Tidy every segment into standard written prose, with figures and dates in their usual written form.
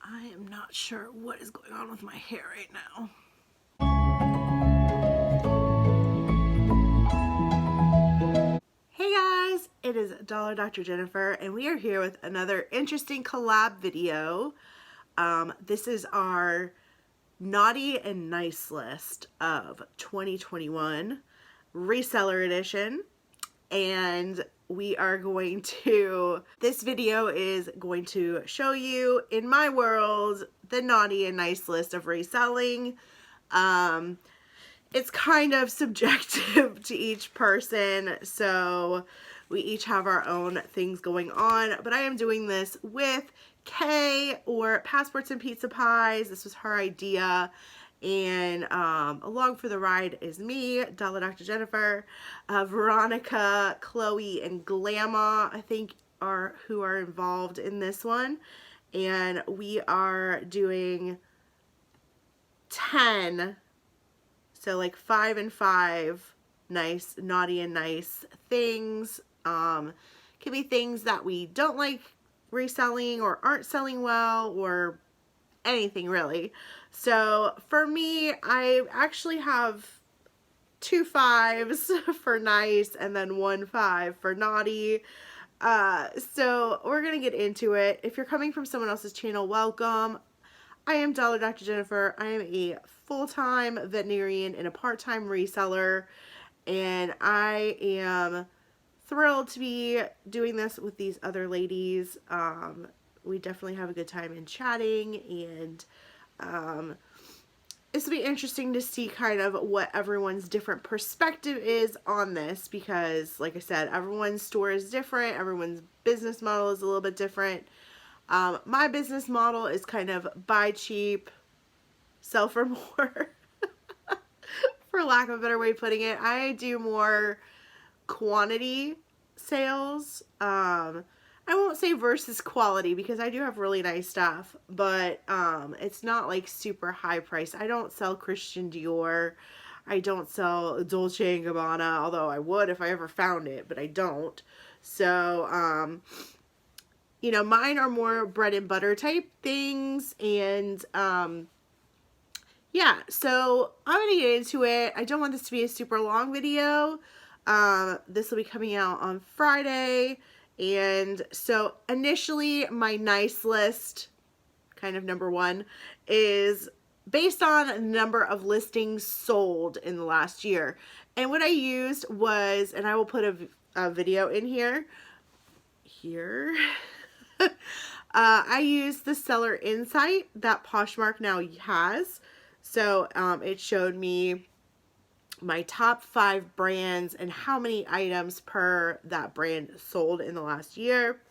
I am not sure what is going on with my hair right now. Hey guys, it is Dolla Docta Jennifer and we are here with another interesting collab video. This is our Naughty and Nice list of 2021 reseller edition, and we are going to, this video is going to show you, in my world, the Naughty and Nice list of reselling. It's kind of subjective to each person, so we each have our own things going on, but I am doing this with Kay, or Passports and Pizza Pies. This was her idea, and along for the ride is me, Dolla Docta Jennifer, Veronica, Chloe, and Glamma, I think, are who are involved in this one, and we are doing 10, so like 5 and 5 nice, naughty and nice things. Could be things that we don't like reselling or aren't selling well, or anything really. So for me, I actually have 2 5s for nice and then 1 5 for naughty. So we're gonna get into it. If you're coming from someone else's channel, welcome. I am Dolla Docta Jennifer. I am a full-time veterinarian and a part-time reseller, and I am thrilled to be doing this with these other ladies. We definitely have a good time in chatting, and this will be interesting to see kind of what everyone's different perspective is on this, because like I said, everyone's store is different, everyone's business model is a little bit different. My business model is kind of buy cheap, sell for more, for lack of a better way of putting it. I do more quantity sales. I won't say versus quality, because I do have really nice stuff, but it's not like super high price. I don't sell Christian Dior. I don't sell Dolce & Gabbana, although I would if I ever found it, but I don't. So, you know, mine are more bread and butter type things, and yeah, so I'm gonna get into it. I don't want this to be a super long video. This will be coming out on Friday, and so initially my nice list, kind of number 1, is based on a number of listings sold in the last year. And what I used was, and I will put a video in here. I used the seller insight that Poshmark now has. So it showed me my top 5 brands and how many items per that brand sold in the last year.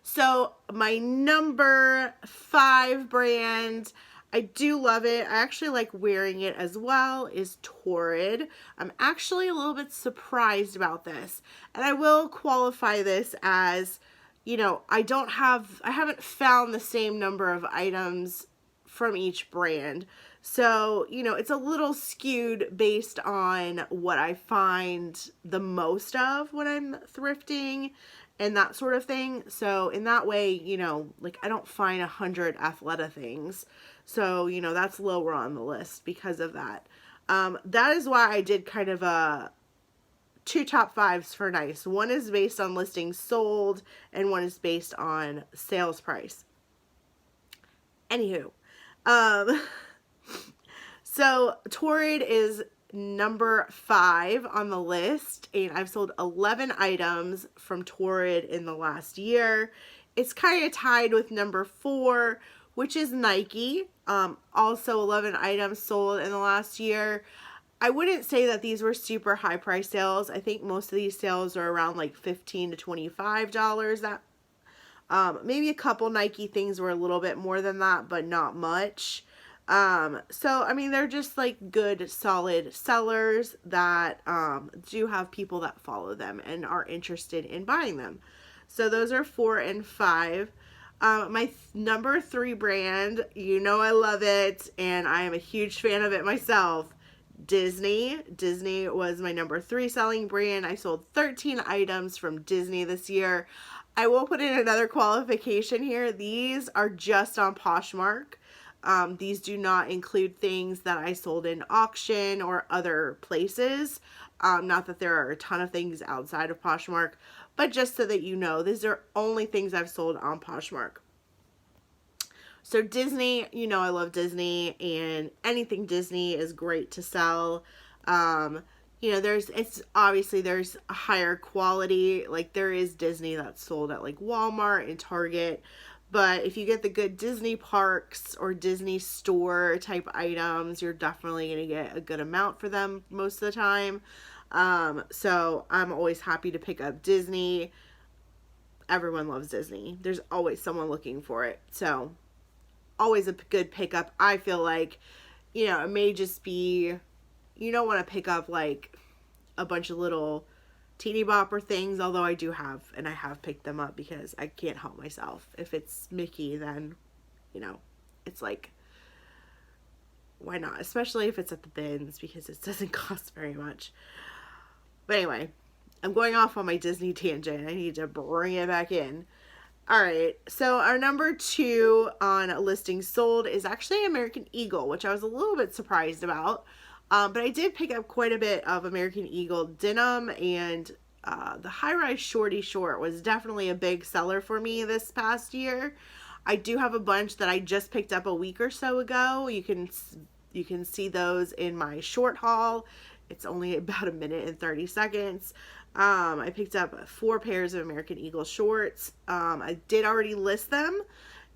So my number 5 brand, I do love it, I actually like wearing it as well, is Torrid. I'm actually a little bit surprised about this, and I will qualify this as, you know, I haven't found the same number of items from each brand. So, you know, it's a little skewed based on what I find the most of when I'm thrifting and that sort of thing. So in that way, you know, like I don't find 100 Athleta things. So, you know, that's lower on the list because of that. That is why I did kind of a 2 top 5s for nice. One is based on listings sold, and one is based on sales price. Anywho, so Torrid is number 5 on the list, and I've sold 11 items from Torrid in the last year. It's kind of tied with number 4, which is Nike. Also 11 items sold in the last year. I wouldn't say that these were super high price sales. I think most of these sales are around like $15 to $25. That maybe a couple Nike things were a little bit more than that, but not much. So I mean, they're just like good, solid sellers that do have people that follow them and are interested in buying them. So those are 4 and 5. My number 3 brand, you know I love it, and I am a huge fan of it myself, Disney. Disney was my number 3 selling brand. I sold 13 items from Disney this year. I will put in another qualification here. These are just on Poshmark. These do not include things that I sold in auction or other places. Not that there are a ton of things outside of Poshmark, but just so that you know, these are only things I've sold on Poshmark. So Disney, you know I love Disney, and anything Disney is great to sell. You know, there's a higher quality, like there is Disney that's sold at like Walmart and Target, but if you get the good Disney parks or Disney store type items, you're definitely going to get a good amount for them most of the time. So I'm always happy to pick up Disney. Everyone loves Disney. There's always someone looking for it. So always a good pickup. I feel like, you know, it may just be, you don't want to pick up like a bunch of little teeny bopper things, although I do have, and I have picked them up because I can't help myself. If it's Mickey, then, you know, it's like, why not? Especially if it's at the bins, because it doesn't cost very much. But anyway, I'm going off on my Disney tangent. I need to bring it back in. All right, so our number 2 on listing sold is actually American Eagle, which I was a little bit surprised about. But I did pick up quite a bit of American Eagle denim, and the high-rise shorty short was definitely a big seller for me this past year. I do have a bunch that I just picked up a week or so ago. You can see those in my short haul. It's only about 1 minute and 30 seconds. I picked up 4 pairs of American Eagle shorts. I did already list them,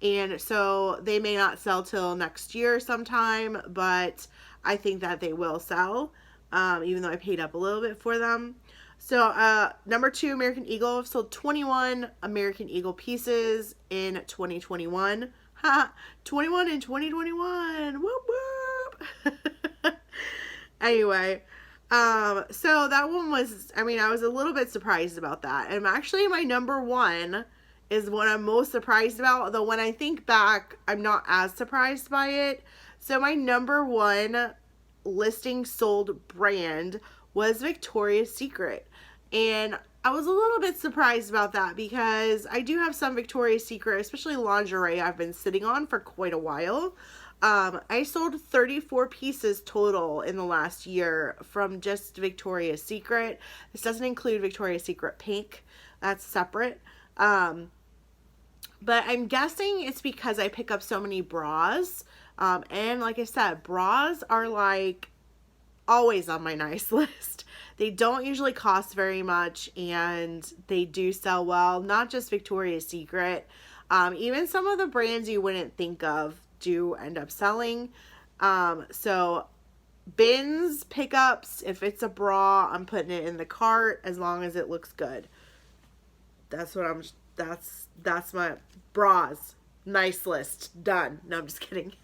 and so they may not sell till next year sometime, but I think that they will sell, even though I paid up a little bit for them. So number 2, American Eagle. I've sold 21 American Eagle pieces in 2021. Ha! 21 in 2021. Whoop whoop. Anyway, so that one was, I mean, I was a little bit surprised about that. And actually my number 1 is what I'm most surprised about, although when I think back, I'm not as surprised by it. So my number 1 listing sold brand was Victoria's Secret. And I was a little bit surprised about that because I do have some Victoria's Secret, especially lingerie, I've been sitting on for quite a while. I sold 34 pieces total in the last year from just Victoria's Secret. This doesn't include Victoria's Secret Pink. That's separate. But I'm guessing it's because I pick up so many bras. And like I said, bras are like always on my nice list. They don't usually cost very much, and they do sell well. Not just Victoria's Secret. Even some of the brands you wouldn't think of do end up selling. So bins, pickups, if it's a bra, I'm putting it in the cart as long as it looks good. That's my bras nice list done. No, I'm just kidding.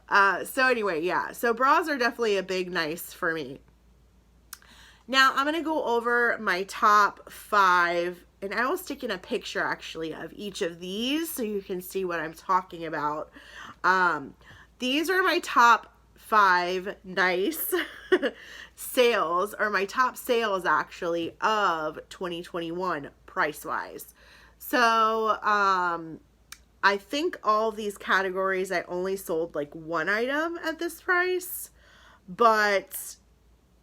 So anyway, yeah, so bras are definitely a big nice for me. Now I'm going to go over my top 5, and I will stick in a picture actually of each of these so you can see what I'm talking about. These are my top 5 nice sales, or my top sales actually of 2021 price wise. So I think all these categories I only sold like 1 item at this price, but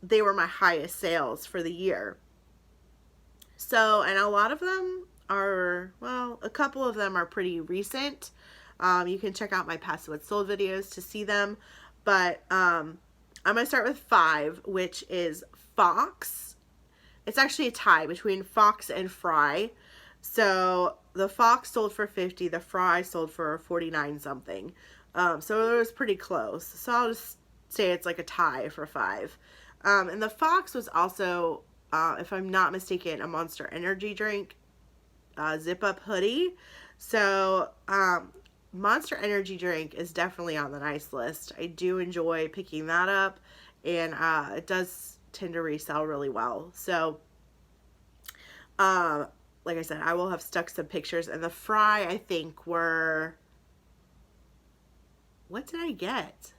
they were my highest sales for the year. So, and a lot of them are, well, a couple of them are pretty recent. You can check out my past what's sold videos to see them, but I'm going to start with 5, which is Fox. It's actually a tie between Fox and Fry. So the Fox sold for 50, the Fry sold for 49 something. So it was pretty close. So I'll just say it's like a tie for 5. And the Fox was also, if I'm not mistaken, a Monster Energy drink, zip up hoodie. So, Monster Energy drink is definitely on the nice list. I do enjoy picking that up, and it does tend to resell really well. So, like I said, I will have stuck some pictures, and the Fry, I think, were, what did I get?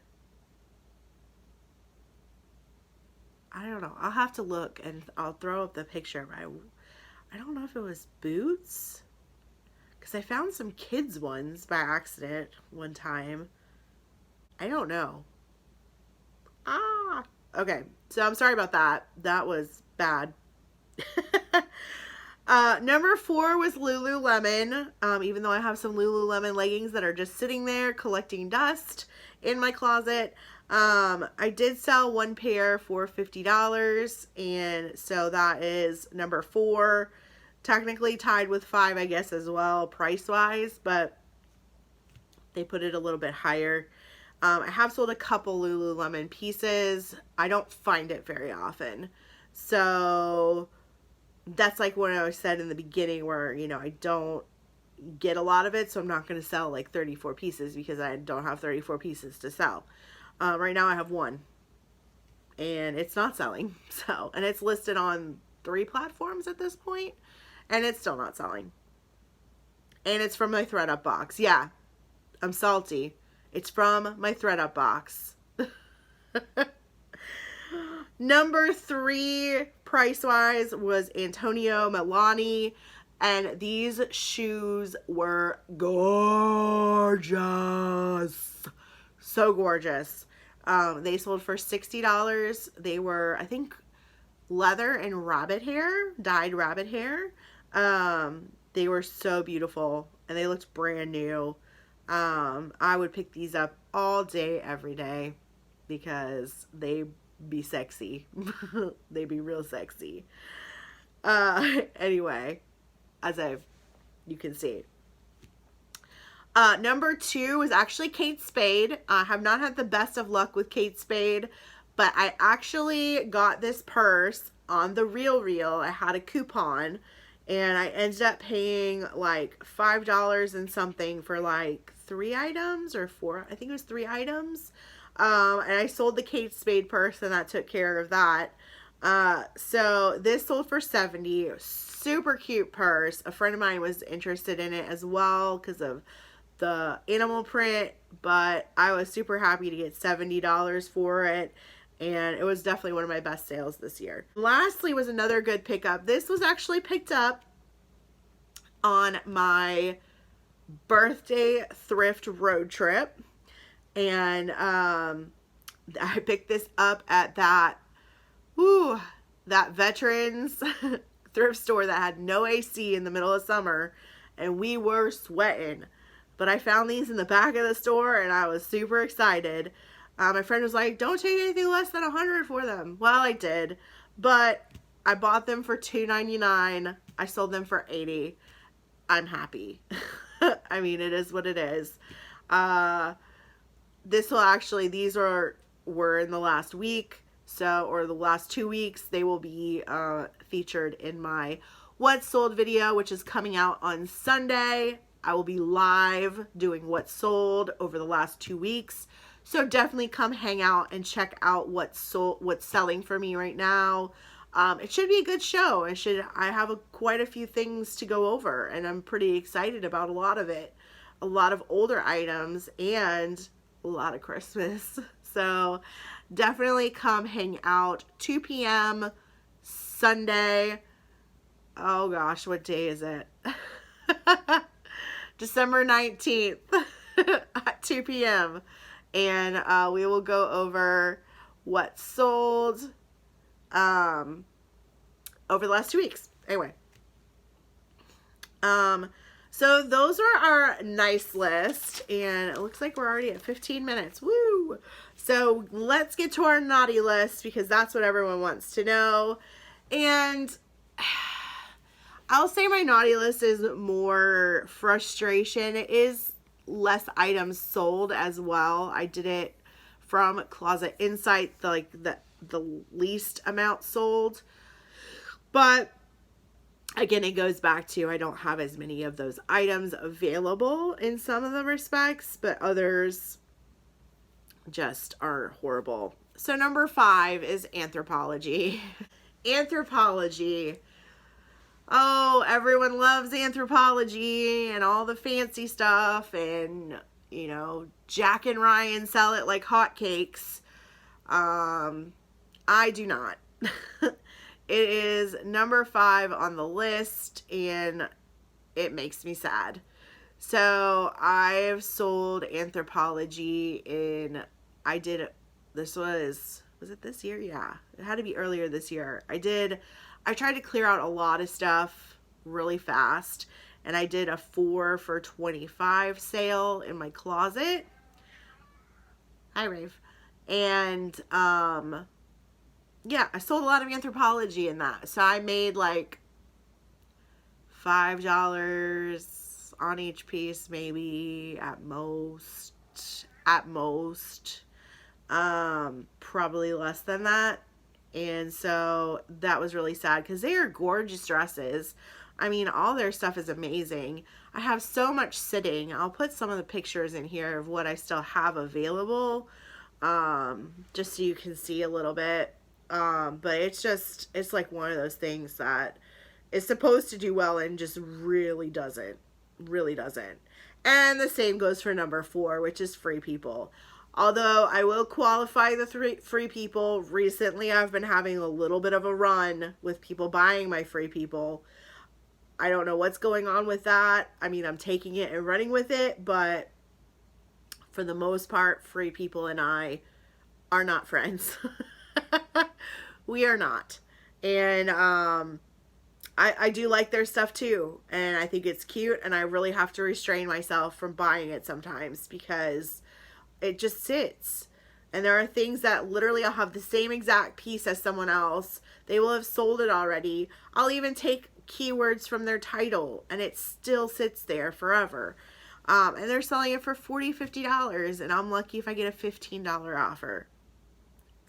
I don't know. I'll have to look, and I'll throw up the picture. I don't know if it was boots, because I found some kids ones by accident one time. I don't know. Okay, so I'm sorry about that. That was bad. Number 4 was Lululemon. Even though I have some Lululemon leggings that are just sitting there collecting dust in my closet. I did sell one pair for $50, and so that is number 4. Technically tied with 5, I guess, as well, price-wise, but they put it a little bit higher. I have sold a couple Lululemon pieces. I don't find it very often. So that's like what I said in the beginning where, you know, I don't get a lot of it. So I'm not going to sell like 34 pieces because I don't have 34 pieces to sell. Right now I have 1 and it's not selling. So, and it's listed on 3 platforms at this point and it's still not selling. And it's from my thredUP box. Yeah, I'm salty. It's from my thredUP box. Number 3, price-wise, was Antonio Milani. And these shoes were gorgeous. So gorgeous. They sold for $60. They were, I think, leather and rabbit hair, dyed rabbit hair. They were so beautiful. And they looked brand new. I would pick these up all day, every day, because they be sexy. They be real sexy. Anyway, you can see. Number 2 was actually Kate Spade. I have not had the best of luck with Kate Spade, but I actually got this purse on the Real. I had a coupon. And I ended up paying like $5 and something for like 3 items or 4. I think it was 3 items. And I sold the Kate Spade purse and that took care of that. So this sold for $70. Super cute purse. A friend of mine was interested in it as well because of the animal print. But I was super happy to get $70 for it. And it was definitely one of my best sales this year. Lastly was another good pickup. This was actually picked up on my birthday thrift road trip. And I picked this up at that veterans thrift store that had no AC in the middle of summer. And we were sweating. But I found these in the back of the store and I was super excited. My friend was like, don't take anything less than $100 for them. Well, I did, but I bought them for $2.99. I sold them for $80. I'm happy. I mean, it is what it is. These were in the last week, or the last 2 weeks. They will be featured in my What Sold video, which is coming out on Sunday. I will be live doing what sold over the last 2 weeks. So definitely come hang out and check out what's selling for me right now. It should be a good show. I have quite a few things to go over, and I'm pretty excited about a lot of it. A lot of older items and a lot of Christmas. So definitely come hang out. 2 p.m. Sunday. Oh gosh, what day is it? December 19th at 2 p.m. And we will go over what sold over the last 2 weeks. Anyway. So those are our nice list. And it looks like we're already at 15 minutes. Woo! So let's get to our naughty list because that's what everyone wants to know. And I'll say my naughty list is more frustration. It is less items sold as well. I did it from Closet Insight, the least amount sold. But again, it goes back to I don't have as many of those items available in some of the respects, but others just are horrible. So number 5 is Anthropology. Anthropology. Oh, everyone loves Anthropology and all the fancy stuff, and you know, Jack and Ryan sell it like hotcakes. I do not. it is number 5 on the list, and it makes me sad. So I've sold Anthropology this was it this year? Yeah, it had to be earlier this year. I tried to clear out a lot of stuff really fast, and I did a 4 for $25 sale in my closet. Hi, Rave. And yeah, I sold a lot of Anthropology in that. So I made like $5 on each piece, maybe at most. Probably less than that. And so that was really sad because they are gorgeous dresses. I mean, all their stuff is amazing. I have so much sitting. I'll put some of the pictures in here of what I still have available, just so you can see a little bit. But it's like one of those things that is supposed to do well and just really doesn't. And the same goes for number 4, which is Free People. Although I will qualify the Free People. Recently, I've been having a little bit of a run with people buying my Free People. I don't know what's going on with that. I mean, I'm taking it and running with it, but for the most part, Free People and I are not friends. We are not. And I do like their stuff too, and I think it's cute, and I really have to restrain myself from buying it sometimes because it just sits. And there are things that literally I'll have the same exact piece as someone else. They will have sold it already. I'll even take keywords from their title, and it still sits there forever. And they're selling it for $40, $50, and I'm lucky if I get a $15 offer.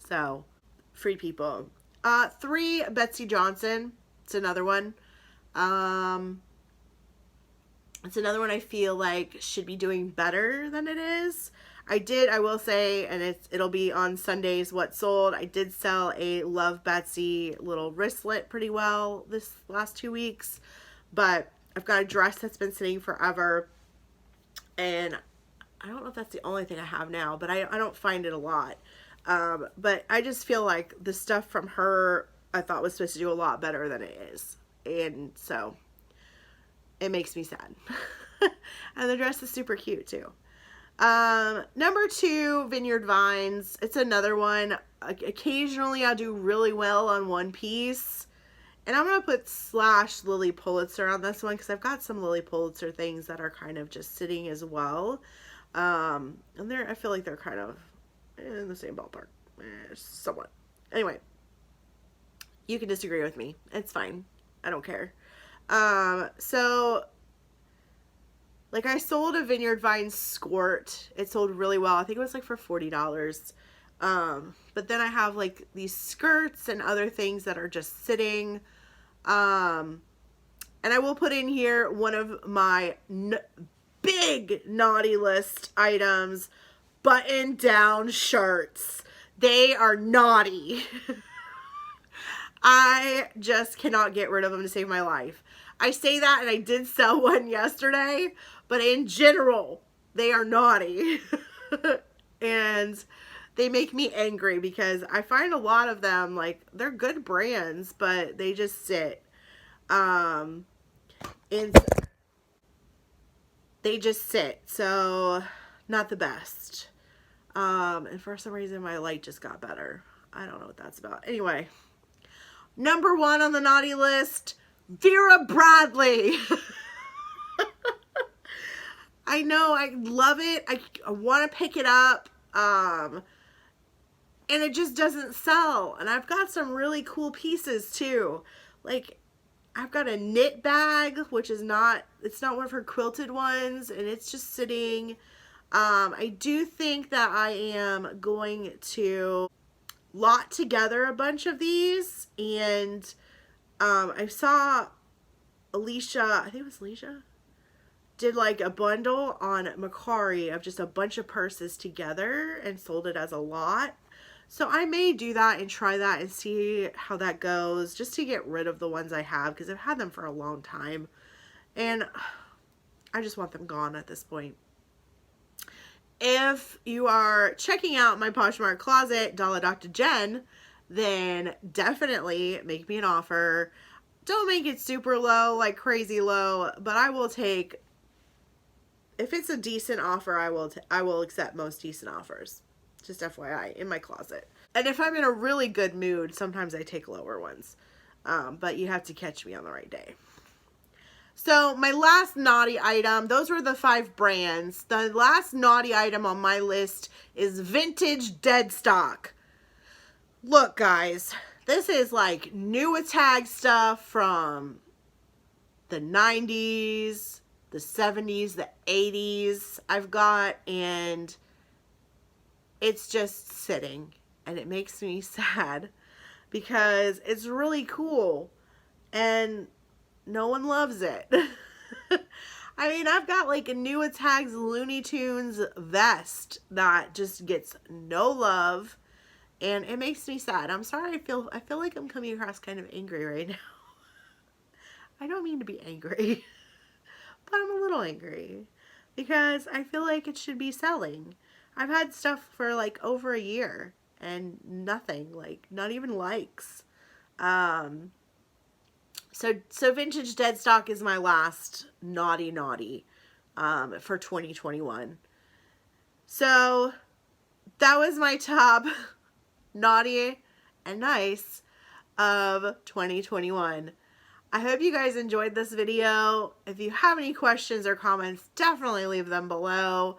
So, Free People. 3, Betsy Johnson. It's another one. It's another one I feel like should be doing better than it is. I will say, and it'll be on Sundays what sold. I did sell a Love Betsy little wristlet pretty well this last 2 weeks, but I've got a dress that's been sitting forever, and I don't know if that's the only thing I have now, but I don't find it a lot. But I just feel like the stuff from her I thought was supposed to do a lot better than it is, and so it makes me sad. And the dress is super cute too. Number 2, Vineyard Vines. It's another one. Occasionally I'll do really well on one piece, and I'm going to put / Lily Pulitzer on this one because I've got some Lily Pulitzer things that are kind of just sitting as well. And I feel like they're kind of in the same ballpark, somewhat. Anyway, you can disagree with me. It's fine. I don't care. So like I sold a Vineyard Vines skirt. It sold really well. I think it was like for $40. But then I have like these skirts and other things that are just sitting. And I will put in here one of my big naughty list items, button down shirts. They are naughty. I just cannot get rid of them to save my life. I say that, and I did sell one yesterday, but in general, they are naughty. And they make me angry because I find a lot of them, like, they're good brands, but they just sit. And they just sit, so not the best. And for some reason, my light just got better. I don't know what that's about. Anyway, number 1 on the naughty list, Vera Bradley. I know, I love it. I want to pick it up. And it just doesn't sell. And I've got some really cool pieces too. Like, I've got a knit bag, which is it's not one of her quilted ones, and it's just sitting. I do think that I am going to lot together a bunch of these, and I saw Alicia, I think it was Alicia, did like a bundle on Macari of just a bunch of purses together and sold it as a lot. So I may do that and try that and see how that goes, just to get rid of the ones I have, because I've had them for a long time and I just want them gone at this point. If you are checking out my Poshmark closet, Dolla Docta Jen, then definitely make me an offer. Don't make it super low, like crazy low, but I will take, if it's a decent offer, I will accept most decent offers. Just FYI, in my closet. And if I'm in a really good mood, sometimes I take lower ones. But you have to catch me on the right day. So my last naughty item, those were the 5 brands. The last naughty item on my list is vintage dead stock. Look, guys, this is like new tag stuff from the 90s, the 70s, the 80s I've got, and it's just sitting, and it makes me sad because it's really cool and no one loves it. I mean, I've got like a new Tags Looney Tunes vest that just gets no love, and it makes me sad. I'm sorry, I feel like I'm coming across kind of angry right now. I don't mean to be angry, but I'm a little angry because I feel like it should be selling. I've had stuff for like over a year and nothing, like not even likes. So vintage dead stock is my last naughty for 2021. So that was my top naughty and nice of 2021. I hope you guys enjoyed this video. If you have any questions or comments, definitely leave them below.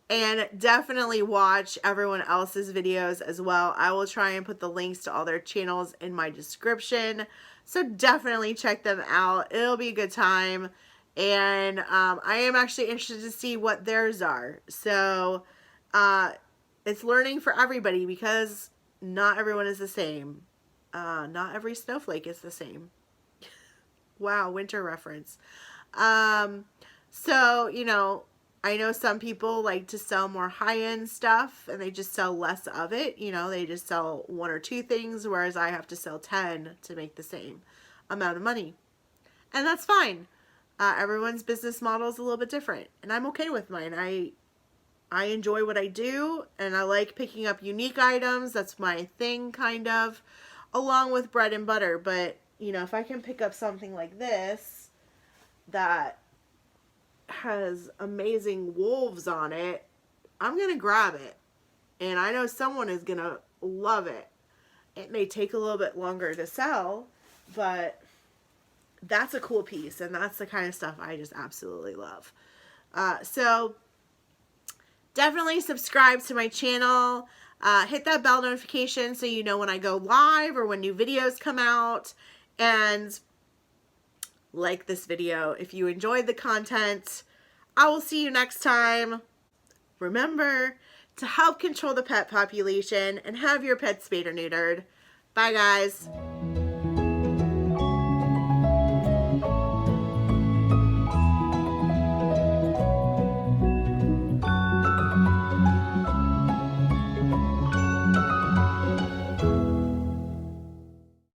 And definitely watch everyone else's videos as well. I will try and put the links to all their channels in my description. So definitely check them out. It'll be a good time. And I am actually interested to see what theirs are. So it's learning for everybody because not everyone is the same. Not every snowflake is the same. Wow, winter reference. So, you know, I know some people like to sell more high-end stuff and they just sell less of it. You know, they just sell 1 or 2 things, whereas I have to sell 10 to make the same amount of money. And that's fine. Everyone's business model is a little bit different, and I'm okay with mine. I enjoy what I do, and I like picking up unique items. That's my thing, kind of, along with bread and butter. But, you know, if I can pick up something like this that has amazing wolves on it, I'm gonna grab it, and I know someone is gonna love it. It may take a little bit longer to sell, but that's a cool piece, and that's the kind of stuff I just absolutely love. So definitely subscribe to my channel, hit that bell notification so you know when I go live or when new videos come out, and like this video if you enjoyed the content. I will see you next time. Remember to help control the pet population and have your pets spayed or neutered. Bye, guys.